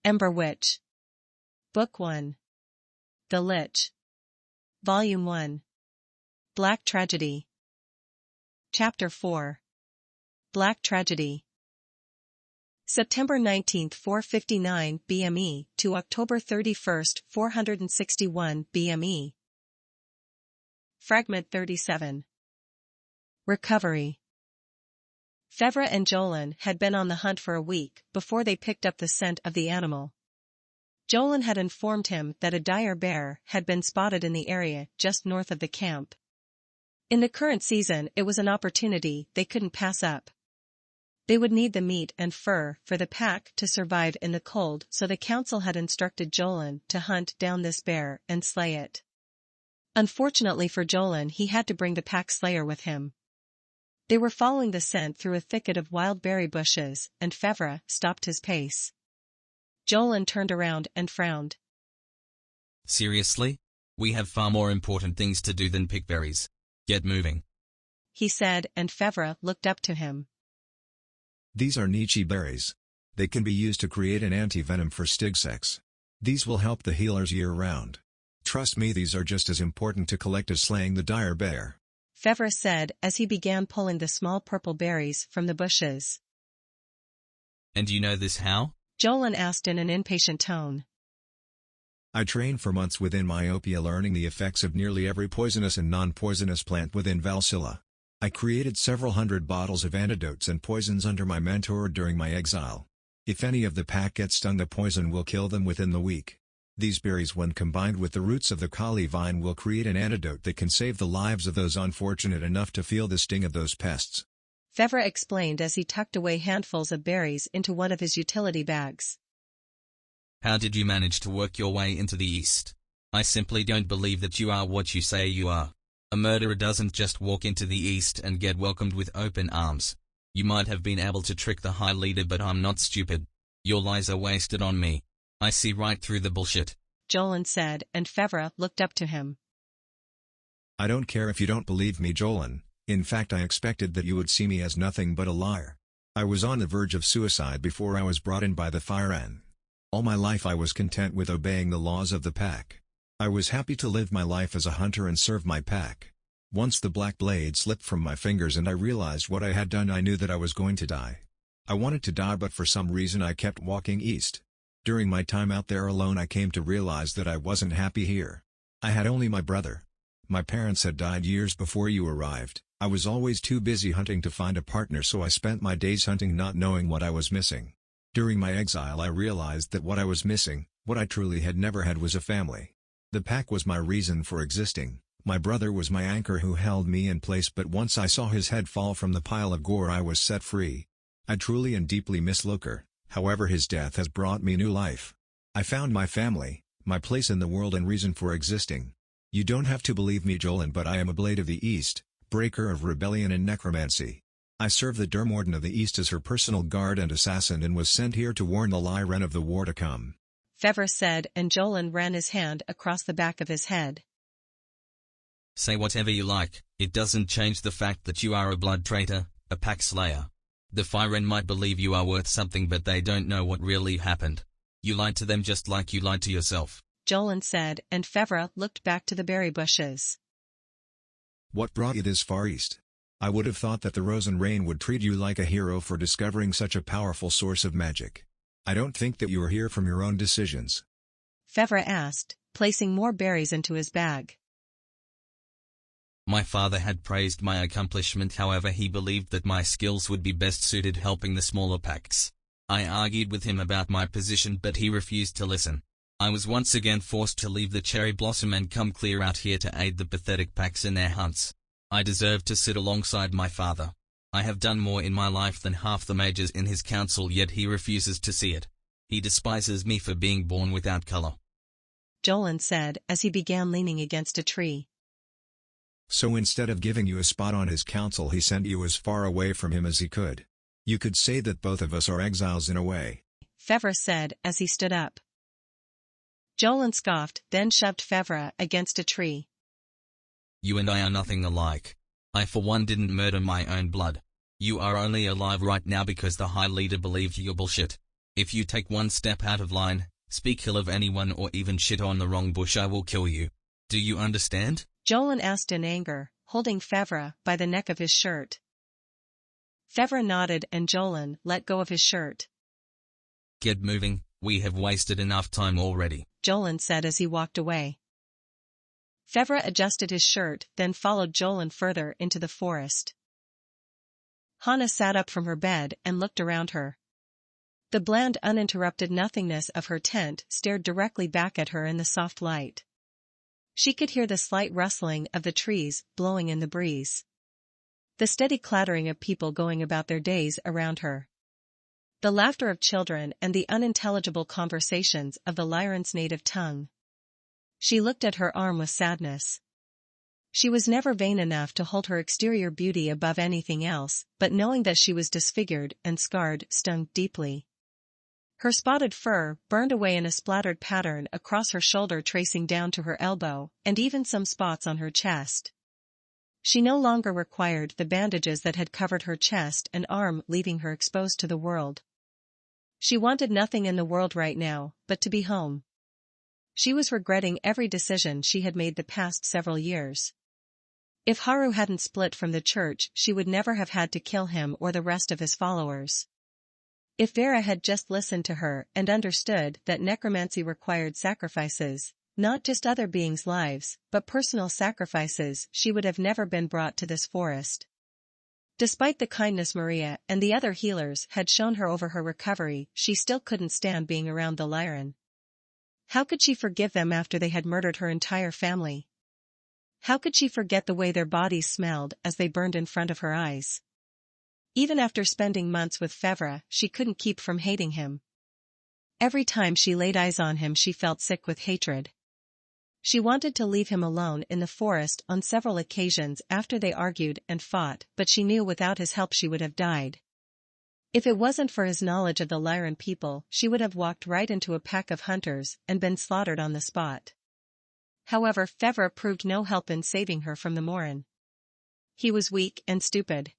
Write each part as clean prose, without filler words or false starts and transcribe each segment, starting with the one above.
Ember Witch. Book 1. The Lich. Volume 1. Black Tragedy. Chapter 4. Black Tragedy. September 19, 459 BME to October 31, 461 BME. Fragment 37. Recovery. Fevra and Jolyn had been on the hunt for a week before they picked up the scent of the animal. Jolyn had informed him that a dire bear had been spotted in the area just north of the camp. In the current season, it was an opportunity they couldn't pass up. They would need the meat and fur for the pack to survive in the cold, so the council had instructed Jolyn to hunt down this bear and slay it. Unfortunately for Jolyn, he had to bring the pack slayer with him. They were following the scent through a thicket of wild berry bushes, and Fevra stopped his pace. Jolyn turned around and frowned. Seriously? We have far more important things to do than pick berries. Get moving, he said, and Fevra looked up to him. These are Nietzsche berries. They can be used to create an anti-venom for Stygseks. These will help the healers year-round. Trust me, these are just as important to collect as slaying the dire bear, Fevra said as he began pulling the small purple berries from the bushes. And you know this how? Jolyn asked in an impatient tone. I trained for months within myopia, learning the effects of nearly every poisonous and non-poisonous plant within Valsilla. I created several hundred bottles of antidotes and poisons under my mentor during my exile. If any of the pack gets stung, the poison will kill them within the week. These berries, when combined with the roots of the kali vine, will create an antidote that can save the lives of those unfortunate enough to feel the sting of those pests, Fevra explained as he tucked away handfuls of berries into one of his utility bags. How did you manage to work your way into the East? I simply don't believe that you are what you say you are. A murderer doesn't just walk into the East and get welcomed with open arms. You might have been able to trick the High Leader, but I'm not stupid. Your lies are wasted on me. I see right through the bullshit, Jolyn said, and Fevra looked up to him. I don't care if you don't believe me, Jolyn. In fact, I expected that you would see me as nothing but a liar. I was on the verge of suicide before I was brought in by the Lyren. All my life I was content with obeying the laws of the pack. I was happy to live my life as a hunter and serve my pack. Once the black blade slipped from my fingers and I realized what I had done, I knew that I was going to die. I wanted to die, but for some reason I kept walking east. During my time out there alone, I came to realize that I wasn't happy here. I had only my brother. My parents had died years before you arrived. I was always too busy hunting to find a partner, so I spent my days hunting, not knowing what I was missing. During my exile I realized that what I was missing, what I truly had never had, was a family. The pack was my reason for existing. My brother was my anchor who held me in place, but once I saw his head fall from the pile of gore, I was set free. I truly and deeply miss Looker, however his death has brought me new life. I found my family, my place in the world and reason for existing. You don't have to believe me, Jolyn, but I am a Blade of the East, breaker of rebellion and necromancy. I serve the Dermorden of the East as her personal guard and assassin, and was sent here to warn the Lyren of the war to come, Fevra said, and Jolyn ran his hand across the back of his head. Say whatever you like, it doesn't change the fact that you are a blood traitor, a pack slayer. The Lyren might believe you are worth something, but they don't know what really happened. You lied to them just like you lied to yourself, Jolyn said, and Fevra looked back to the berry bushes. What brought you this far east? I would have thought that the Rose and Rain would treat you like a hero for discovering such a powerful source of magic. I don't think that you are here from your own decisions, Fevra asked, placing more berries into his bag. My father had praised my accomplishment, however he believed that my skills would be best suited helping the smaller packs. I argued with him about my position, but he refused to listen. I was once again forced to leave the Cherry Blossom and come clear out here to aid the pathetic packs in their hunts. I deserve to sit alongside my father. I have done more in my life than half the mages in his council, yet he refuses to see it. He despises me for being born without color, Jolyn said as he began leaning against a tree. So instead of giving you a spot on his council, he sent you as far away from him as he could. You could say that both of us are exiles in a way, Fevra said as he stood up. Jolyn scoffed, then shoved Fevra against a tree. You and I are nothing alike. I for one didn't murder my own blood. You are only alive right now because the High Leader believed your bullshit. If you take one step out of line, speak ill of anyone or even shit on the wrong bush, I will kill you. Do you understand? Jolyn asked in anger, holding Fevra by the neck of his shirt. Fevra nodded and Jolyn let go of his shirt. Get moving, we have wasted enough time already, Jolyn said as he walked away. Fevra adjusted his shirt, then followed Jolyn further into the forest. Hana sat up from her bed and looked around her. The bland, uninterrupted nothingness of her tent stared directly back at her in the soft light. She could hear the slight rustling of the trees blowing in the breeze. The steady clattering of people going about their days around her. The laughter of children and the unintelligible conversations of the Lyren's native tongue. She looked at her arm with sadness. She was never vain enough to hold her exterior beauty above anything else, but knowing that she was disfigured and scarred stung deeply. Her spotted fur burned away in a splattered pattern across her shoulder, tracing down to her elbow, and even some spots on her chest. She no longer required the bandages that had covered her chest and arm, leaving her exposed to the world. She wanted nothing in the world right now but to be home. She was regretting every decision she had made the past several years. If Haru hadn't split from the church, she would never have had to kill him or the rest of his followers. If Vera had just listened to her and understood that necromancy required sacrifices, not just other beings' lives, but personal sacrifices, she would have never been brought to this forest. Despite the kindness Maria and the other healers had shown her over her recovery, she still couldn't stand being around the Lyren. How could she forgive them after they had murdered her entire family? How could she forget the way their bodies smelled as they burned in front of her eyes? Even after spending months with Fevra, she couldn't keep from hating him. Every time she laid eyes on him, she felt sick with hatred. She wanted to leave him alone in the forest on several occasions after they argued and fought, but she knew without his help she would have died. If it wasn't for his knowledge of the Lyren people, she would have walked right into a pack of hunters and been slaughtered on the spot. However, Fevra proved no help in saving her from the Morin. He was weak and stupid.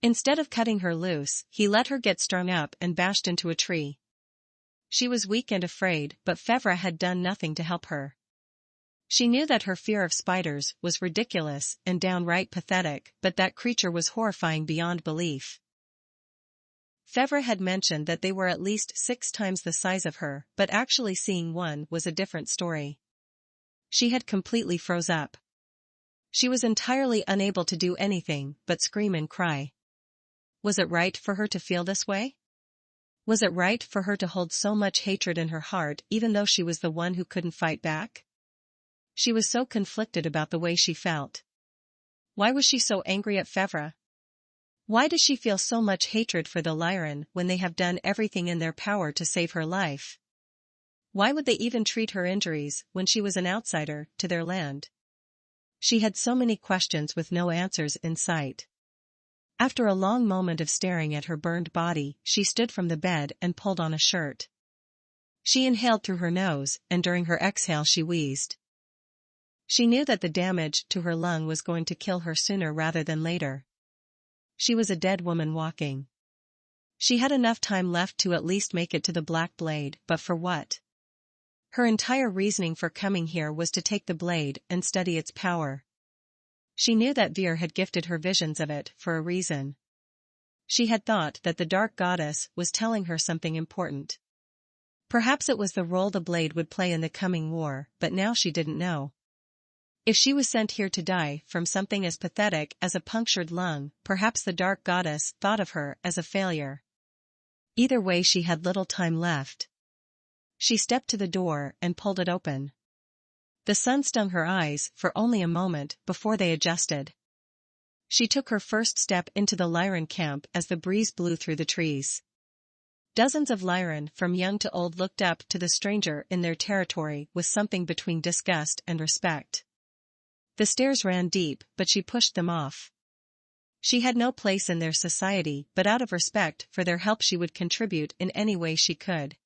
Instead of cutting her loose, he let her get strung up and bashed into a tree. She was weak and afraid, but Fevra had done nothing to help her. She knew that her fear of spiders was ridiculous and downright pathetic, but that creature was horrifying beyond belief. Fevra had mentioned that they were at least 6 times the size of her, but actually seeing one was a different story. She had completely froze up. She was entirely unable to do anything but scream and cry. Was it right for her to feel this way? Was it right for her to hold so much hatred in her heart even though she was the one who couldn't fight back? She was so conflicted about the way she felt. Why was she so angry at Fevra? Why does she feel so much hatred for the Lyren when they have done everything in their power to save her life? Why would they even treat her injuries when she was an outsider to their land? She had so many questions with no answers in sight. After a long moment of staring at her burned body, she stood from the bed and pulled on a shirt. She inhaled through her nose, and during her exhale she wheezed. She knew that the damage to her lung was going to kill her sooner rather than later. She was a dead woman walking. She had enough time left to at least make it to the Black Blade, but for what? Her entire reasoning for coming here was to take the blade and study its power. She knew that Vir had gifted her visions of it for a reason. She had thought that the Dark Goddess was telling her something important. Perhaps it was the role the blade would play in the coming war, but now she didn't know. If she was sent here to die from something as pathetic as a punctured lung, perhaps the Dark Goddess thought of her as a failure. Either way, she had little time left. She stepped to the door and pulled it open. The sun stung her eyes for only a moment before they adjusted. She took her first step into the Lyren camp as the breeze blew through the trees. Dozens of Lyren, from young to old, looked up to the stranger in their territory with something between disgust and respect. The stares ran deep, but she pushed them off. She had no place in their society, but out of respect for their help she would contribute in any way she could.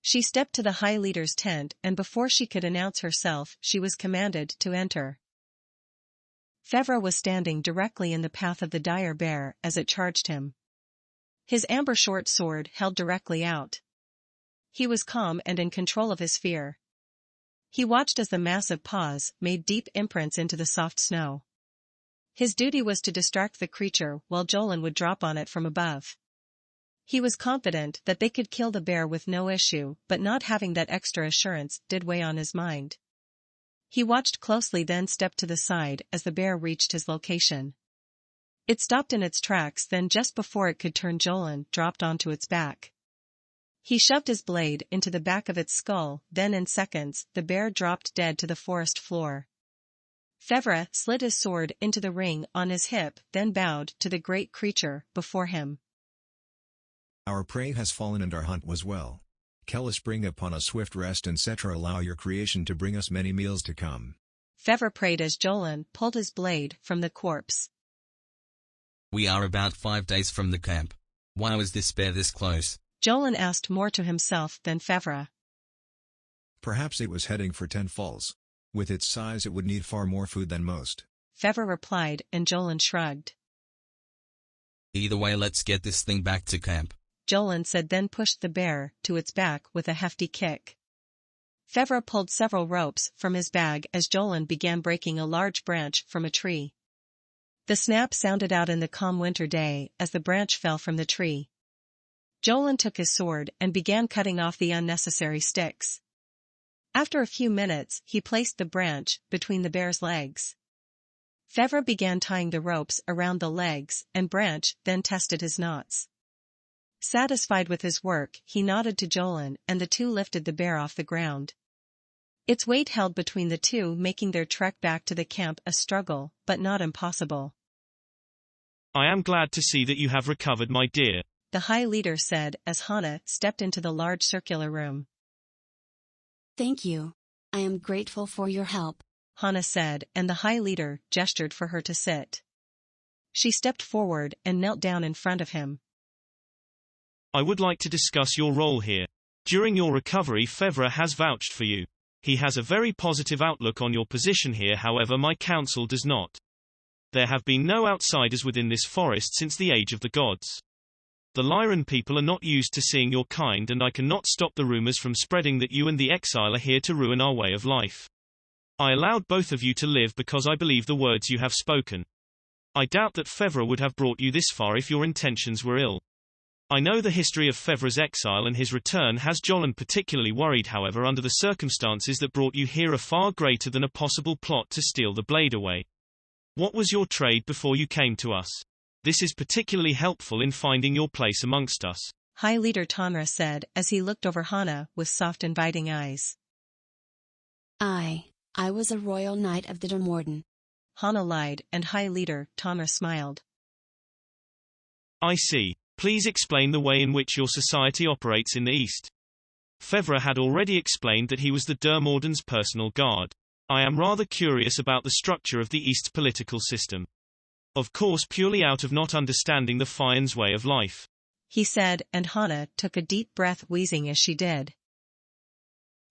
She stepped to the High Leader's tent, and before she could announce herself, she was commanded to enter. Fevra was standing directly in the path of the dire bear as it charged him. his amber short sword held directly out. He was calm and in control of his fear. He watched as the massive paws made deep imprints into the soft snow. His duty was to distract the creature while Jolyn would drop on it from above. He was confident that they could kill the bear with no issue, but not having that extra assurance did weigh on his mind. He watched closely, then stepped to the side as the bear reached his location. It stopped in its tracks, then just before it could turn, Jolyn dropped onto its back. He shoved his blade into the back of its skull, then in seconds the bear dropped dead to the forest floor. Fevra slid his sword into the ring on his hip, then bowed to the great creature before him. Our prey has fallen and our hunt was well. Kellis, bring upon us swift rest, and Cetra, allow your creation to bring us many meals to come. Fevra prayed as Jolyn pulled his blade from the corpse. We are about 5 days from the camp. Why was this bear this close? Jolyn asked, more to himself than Fevra. Perhaps it was heading for 10 falls. With its size it would need far more food than most. Fevra replied, and Jolyn shrugged. Either way, let's get this thing back to camp, Jolyn said, then pushed the bear to its back with a hefty kick. Fevra pulled several ropes from his bag as Jolyn began breaking a large branch from a tree. The snap sounded out in the calm winter day as the branch fell from the tree. Jolyn took his sword and began cutting off the unnecessary sticks. After a few minutes, he placed the branch between the bear's legs. Fevra began tying the ropes around the legs and branch, then tested his knots. Satisfied with his work, he nodded to Jolyn, and the two lifted the bear off the ground. Its weight held between the two, making their trek back to the camp a struggle, but not impossible. I am glad to see that you have recovered, my dear, the High Leader said as Hana stepped into the large circular room. Thank you. I am grateful for your help, Hana said, and the High Leader gestured for her to sit. She stepped forward and knelt down in front of him. I would like to discuss your role here. During your recovery, Fevra has vouched for you. He has a very positive outlook on your position here, however my council does not. There have been no outsiders within this forest since the age of the gods. The Lyren people are not used to seeing your kind, and I cannot stop the rumors from spreading that you and the exile are here to ruin our way of life. I allowed both of you to live because I believe the words you have spoken. I doubt that Fevra would have brought you this far if your intentions were ill. I know the history of Fevra's exile, and his return has Jolyn particularly worried. However, under the circumstances that brought you here are far greater than a possible plot to steal the blade away. What was your trade before you came to us? This is particularly helpful in finding your place amongst us, High Leader Tonra said as he looked over Hana with soft, inviting eyes. I was a royal knight of the Dermorden, Hana lied, and High Leader Tonra smiled. I see. Please explain the way in which your society operates in the East. Fevra had already explained that he was the Dermorden's personal guard. I am rather curious about the structure of the East's political system. Of course, purely out of not understanding the Fire's way of life, he said, and Hana took a deep breath, wheezing as she did.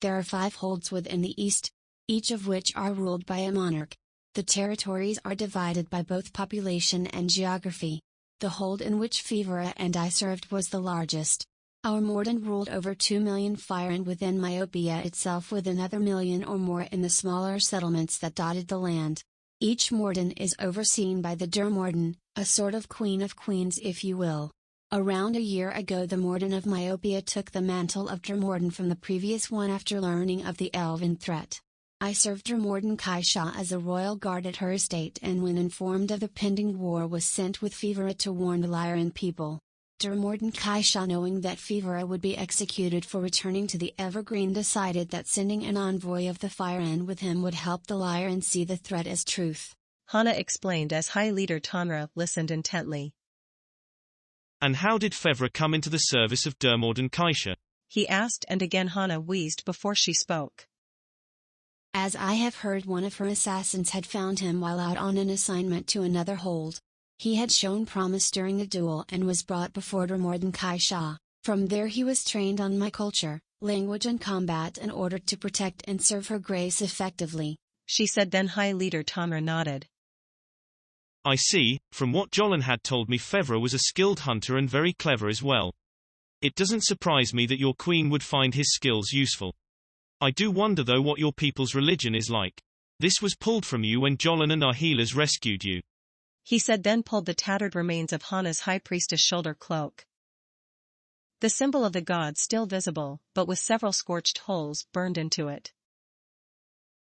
There are 5 holds within the East, each of which are ruled by a monarch. The territories are divided by both population and geography. The hold in which Fevra and I served was the largest. Our Morden ruled over 2 million fire, and within Myopia itself with another million or more in the smaller settlements that dotted the land. Each Morden is overseen by the Dermorden, a sort of queen of queens if you will. Around a year ago the Morden of Myopia took the mantle of Dermorden from the previous one after learning of the elven threat. I served Dermorden Kaisha as a royal guard at her estate, and when informed of the pending war was sent with Fevra to warn the Lyren people. Dermorden Kaisha, knowing that Fevra would be executed for returning to the Evergreen, decided that sending an envoy of the Fireend with him would help the Lyren see the threat as truth. Hana explained as High Leader Tonra listened intently. And how did Fevra come into the service of Dermorden Kaisha? He asked, and again Hana wheezed before she spoke. As I have heard, one of her assassins had found him while out on an assignment to another hold. He had shown promise during the duel and was brought before Dermorden Kaisha. From there he was trained on my culture, language and combat in order to protect and serve her grace effectively, she said. Then High Leader Tonra nodded. I see, from what Jolyn had told me Fevra was a skilled hunter and very clever as well. It doesn't surprise me that your queen would find his skills useful. I do wonder though what your people's religion is like. This was pulled from you when Jolyn and our healers rescued you. He said, then pulled the tattered remains of Hana's high priestess shoulder cloak. The symbol of the god still visible, but with several scorched holes burned into it.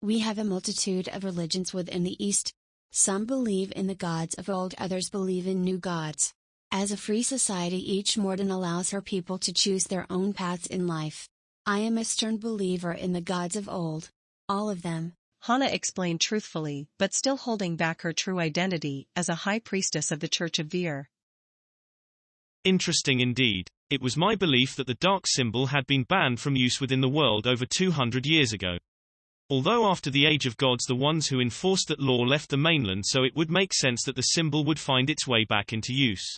We have a multitude of religions within the East. Some believe in the gods of old, others believe in new gods. As a free society, each Morden allows her people to choose their own paths in life. I am a stern believer in the gods of old. All of them. Hana explained truthfully, but still holding back her true identity as a high priestess of the Church of Vir. Interesting indeed. It was my belief that the dark symbol had been banned from use within the world over 200 years ago. Although after the Age of Gods the ones who enforced that law left the mainland, so it would make sense that the symbol would find its way back into use.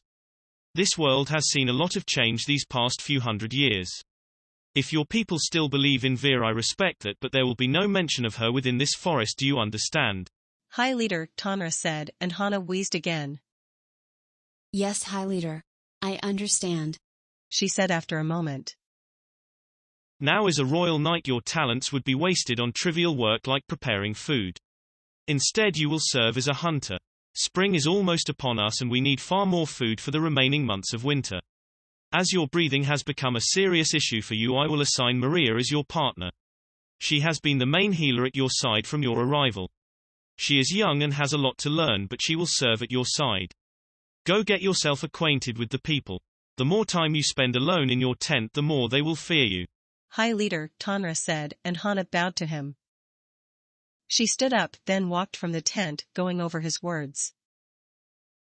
This world has seen a lot of change these past few hundred years. If your people still believe in Vir, I respect that, but there will be no mention of her within this forest, do you understand? High Leader, Tanra said, and Hana wheezed again. Yes, High Leader. I understand. She said after a moment. Now as a royal knight your talents would be wasted on trivial work like preparing food. Instead you will serve as a hunter. Spring is almost upon us and we need far more food for the remaining months of winter. As your breathing has become a serious issue for you, I will assign Maria as your partner. She has been the main healer at your side from your arrival. She is young and has a lot to learn, but she will serve at your side. Go get yourself acquainted with the people. The more time you spend alone in your tent, the more they will fear you. High Leader, Tanra said, and Hana bowed to him. She stood up, then walked from the tent, going over his words.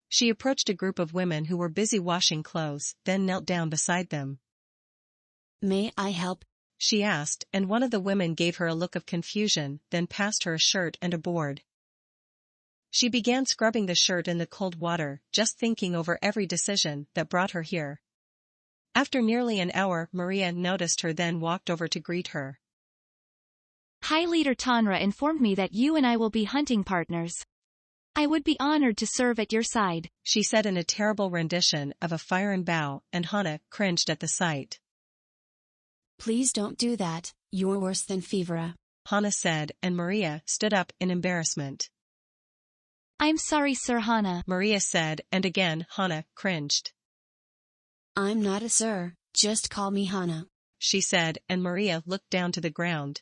She approached a group of women who were busy washing clothes, then knelt down beside them. May I help? She asked, and one of the women gave her a look of confusion, then passed her a shirt and a board. She began scrubbing the shirt in the cold water, just thinking over every decision that brought her here. After nearly an hour, Maria noticed her, then walked over to greet her. High Leader Tanra informed me that you and I will be hunting partners. I would be honored to serve at your side, she said in a terrible rendition of a fire and bow, and Hana cringed at the sight. Please don't do that, you're worse than Fevra, Hana said, and Maria stood up in embarrassment. I'm sorry, Sir Hana, Maria said, and again Hana cringed. I'm not a sir, just call me Hana, she said, and Maria looked down to the ground.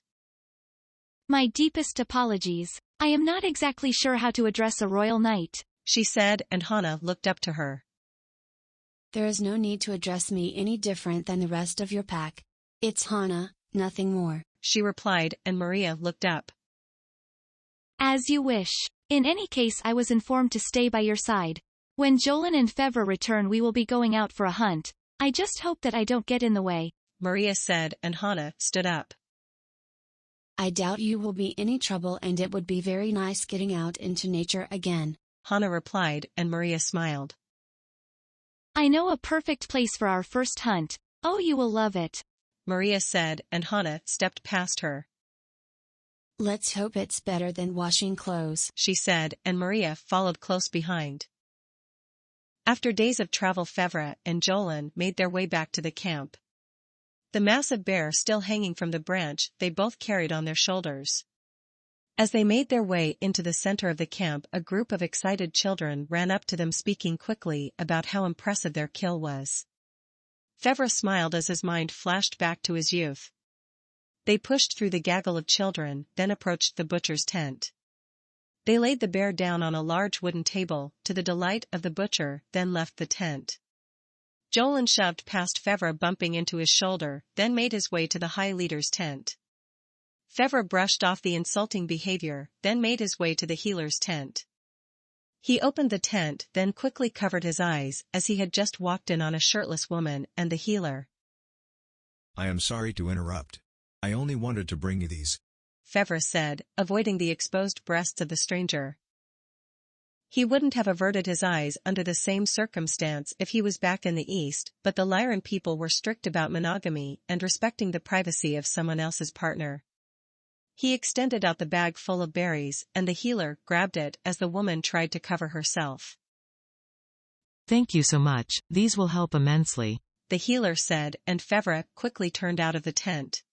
My deepest apologies. I am not exactly sure how to address a royal knight, she said, and Hana looked up to her. There is no need to address me any different than the rest of your pack. It's Hana, nothing more, she replied, and Maria looked up. As you wish. In any case, I was informed to stay by your side. When Jolyn and Fevra return, we will be going out for a hunt. I just hope that I don't get in the way, Maria said, and Hana stood up. I doubt you will be any trouble, and it would be very nice getting out into nature again, Hana replied, and Maria smiled. I know a perfect place for our first hunt. Oh, you will love it, Maria said, and Hana stepped past her. Let's hope it's better than washing clothes, she said, and Maria followed close behind. After days of travel, Fevra and Jolyn made their way back to the camp. The massive bear still hanging from the branch they both carried on their shoulders. As they made their way into the center of the camp, a group of excited children ran up to them, speaking quickly about how impressive their kill was. Fevra smiled as his mind flashed back to his youth. They pushed through the gaggle of children, then approached the butcher's tent. They laid the bear down on a large wooden table, to the delight of the butcher, then left the tent. Jolyn shoved past Fevra, bumping into his shoulder, then made his way to the High Leader's tent. Fevra brushed off the insulting behavior, then made his way to the healer's tent. He opened the tent, then quickly covered his eyes, as he had just walked in on a shirtless woman and the healer. I am sorry to interrupt. I only wanted to bring you these, Fevra said, avoiding the exposed breasts of the stranger. He wouldn't have averted his eyes under the same circumstance if he was back in the East, but the Lyren people were strict about monogamy and respecting the privacy of someone else's partner. He extended out the bag full of berries and the healer grabbed it as the woman tried to cover herself. Thank you so much, these will help immensely, the healer said, and Fevra quickly turned out of the tent.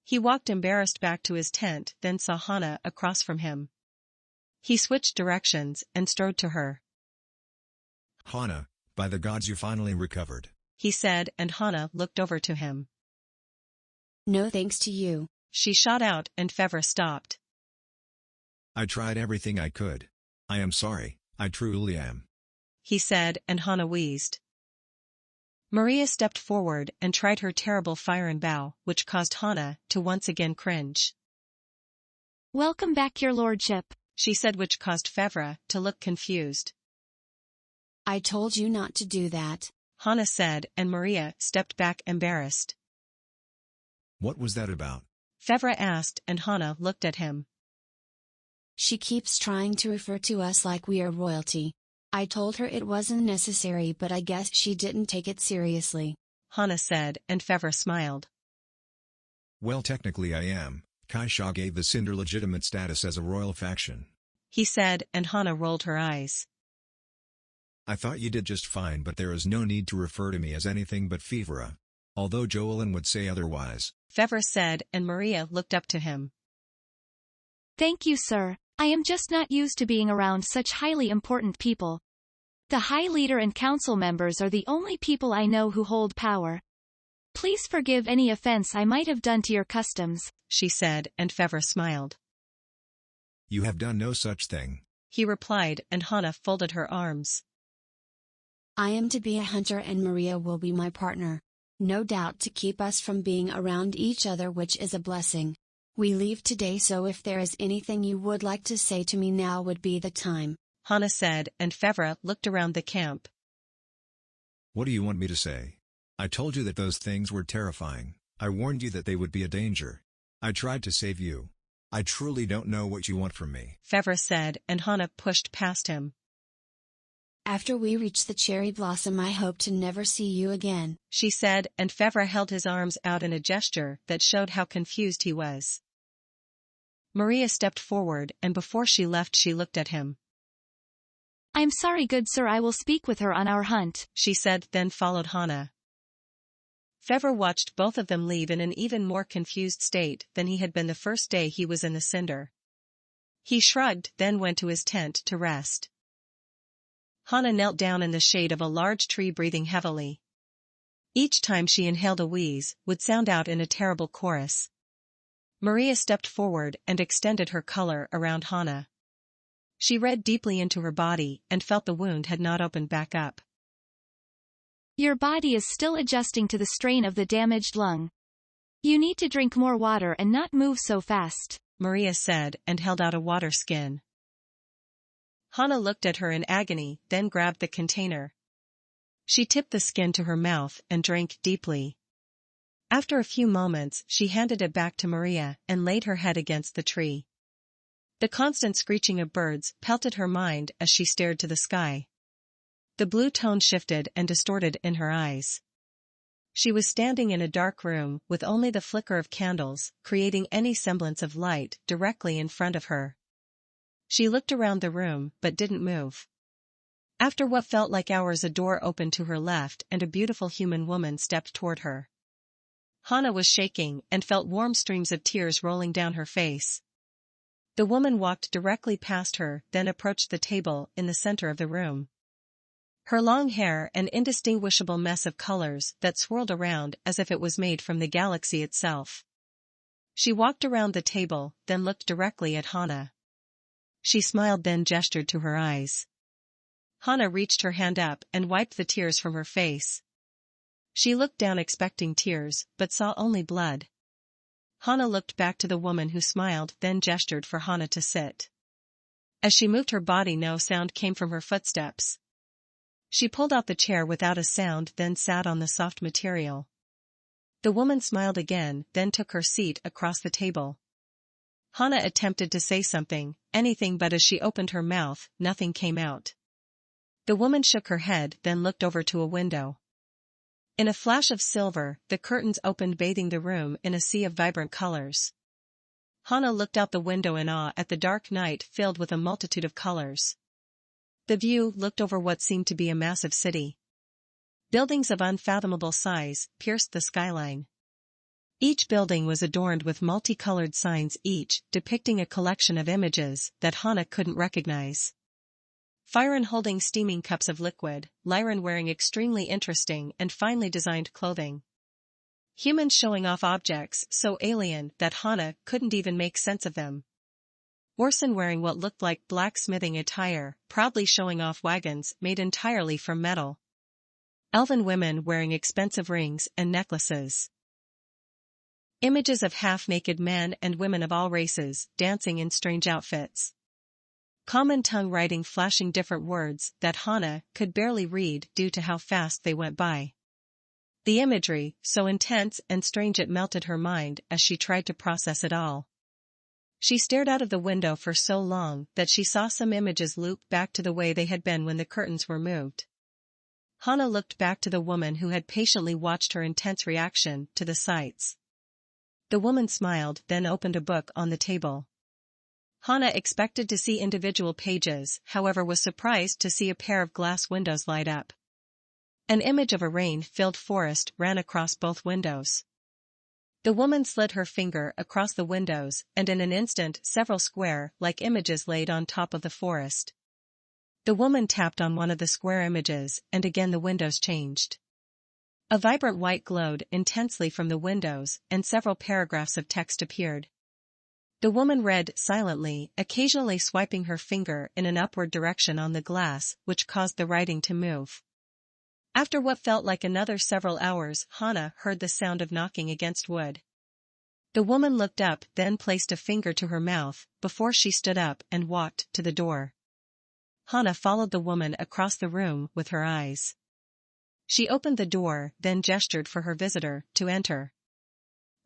He walked embarrassed back to his tent, then saw Hana across from him. He switched directions and strode to her. Hana, by the gods you finally recovered, he said, and Hana looked over to him. No thanks to you, she shot out, and Fevra stopped. I tried everything I could. I am sorry, I truly am, he said, and Hana wheezed. Maria stepped forward and tried her terrible fire and bow, which caused Hana to once again cringe. Welcome back, your lordship, she said, which caused Fevra to look confused. I told you not to do that, Hana said, and Maria stepped back embarrassed. What was that about? Fevra asked, and Hana looked at him. She keeps trying to refer to us like we are royalty. I told her it wasn't necessary, but I guess she didn't take it seriously, Hana said, and Fevra smiled. Well, technically I am. Kaisha gave the Cinder legitimate status as a royal faction, he said, and Hana rolled her eyes. I thought you did just fine, but there is no need to refer to me as anything but Fevra. Although Jolyn would say otherwise, Fevra said, and Maria looked up to him. Thank you, sir. I am just not used to being around such highly important people. The High Leader and council members are the only people I know who hold power. Please forgive any offense I might have done to your customs, she said, and Fevra smiled. You have done no such thing, he replied, and Hana folded her arms. I am to be a hunter and Maria will be my partner. No doubt to keep us from being around each other, which is a blessing. We leave today, so if there is anything you would like to say to me, now would be the time, Hana said, and Fevra looked around the camp. What do you want me to say? I told you that those things were terrifying. I warned you that they would be a danger. I tried to save you. I truly don't know what you want from me, Fevra said, and Hana pushed past him. After we reach the cherry blossom, I hope to never see you again, she said, and Fevra held his arms out in a gesture that showed how confused he was. Maria stepped forward, and before she left she looked at him. I'm sorry, good sir, I will speak with her on our hunt, she said, then followed Hana. Fevra watched both of them leave in an even more confused state than he had been the first day he was in the Cinder. He shrugged, then went to his tent to rest. Hana knelt down in the shade of a large tree, breathing heavily. Each time she inhaled, a wheeze would sound out in a terrible chorus. Maria stepped forward and extended her collar around Hana. She read deeply into her body and felt the wound had not opened back up. Your body is still adjusting to the strain of the damaged lung. You need to drink more water and not move so fast, Maria said, and held out a water skin. Hana looked at her in agony, then grabbed the container. She tipped the skin to her mouth and drank deeply. After a few moments, she handed it back to Maria and laid her head against the tree. The constant screeching of birds pelted her mind as she stared to the sky. The blue tone shifted and distorted in her eyes. She was standing in a dark room with only the flicker of candles creating any semblance of light directly in front of her. She looked around the room but didn't move. After what felt like hours, a door opened to her left and a beautiful human woman stepped toward her. Hana was shaking and felt warm streams of tears rolling down her face. The woman walked directly past her, then approached the table in the center of the room. Her long hair an indistinguishable mess of colors that swirled around as if it was made from the galaxy itself. She walked around the table, then looked directly at Hana. She smiled, then gestured to her eyes. Hana reached her hand up and wiped the tears from her face. She looked down expecting tears, but saw only blood. Hana looked back to the woman who smiled, then gestured for Hana to sit. As she moved her body, no sound came from her footsteps. She pulled out the chair without a sound, then sat on the soft material. The woman smiled again, then took her seat across the table. Hana attempted to say something, anything, but as she opened her mouth, nothing came out. The woman shook her head, then looked over to a window. In a flash of silver, the curtains opened, bathing the room in a sea of vibrant colors. Hana looked out the window in awe at the dark night filled with a multitude of colors. The view looked over what seemed to be a massive city. Buildings of unfathomable size pierced the skyline. Each building was adorned with multicolored signs, each depicting a collection of images that Hana couldn't recognize. Lyren holding steaming cups of liquid, Lyren wearing extremely interesting and finely designed clothing. Humans showing off objects so alien that Hana couldn't even make sense of them. Orson wearing what looked like blacksmithing attire, proudly showing off wagons made entirely from metal. Elven women wearing expensive rings and necklaces. Images of half-naked men and women of all races dancing in strange outfits. Common tongue writing flashing different words that Hana could barely read due to how fast they went by. The imagery, so intense and strange it melted her mind as she tried to process it all. She stared out of the window for so long that she saw some images loop back to the way they had been when the curtains were moved. Hana looked back to the woman who had patiently watched her intense reaction to the sights. The woman smiled, then opened a book on the table. Hana expected to see individual pages, however was surprised to see a pair of glass windows light up. An image of a rain-filled forest ran across both windows. The woman slid her finger across the windows, and in an instant several square-like images laid on top of the forest. The woman tapped on one of the square images, and again the windows changed. A vibrant white glowed intensely from the windows, and several paragraphs of text appeared. The woman read silently, occasionally swiping her finger in an upward direction on the glass, which caused the writing to move. After what felt like another several hours, Hana heard the sound of knocking against wood. The woman looked up, then placed a finger to her mouth, before she stood up and walked to the door. Hana followed the woman across the room with her eyes. She opened the door, then gestured for her visitor to enter.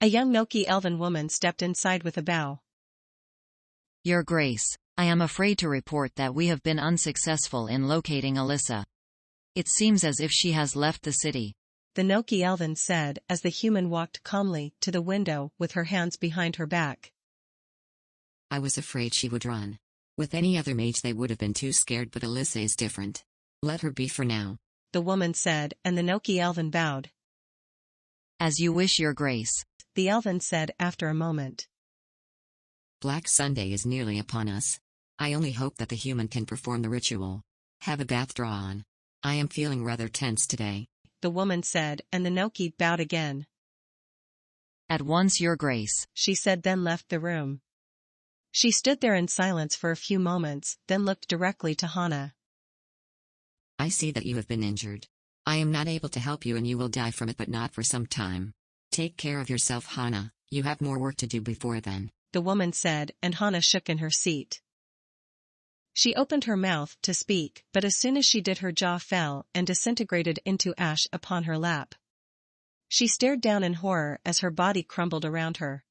A young Noki elven woman stepped inside with a bow. Your Grace, I am afraid to report that we have been unsuccessful in locating Alyssa. It seems as if she has left the city. The Noki elven said as the human walked calmly to the window with her hands behind her back. I was afraid she would run. With any other mage they would have been too scared, but Alyssa is different. Let her be for now, the woman said, and the Noki elven bowed. As you wish, Your Grace, the elven said after a moment. Black Sunday is nearly upon us. I only hope that the human can perform the ritual. Have a bath, draw on. I am feeling rather tense today, the woman said, and the Noki bowed again. At once, Your Grace, she said, then left the room. She stood there in silence for a few moments, then looked directly to Hana. I see that you have been injured. I am not able to help you and you will die from it, but not for some time. Take care of yourself, Hana. You have more work to do before then, the woman said, and Hana shook in her seat. She opened her mouth to speak, but as soon as she did her jaw fell and disintegrated into ash upon her lap. She stared down in horror as her body crumbled around her.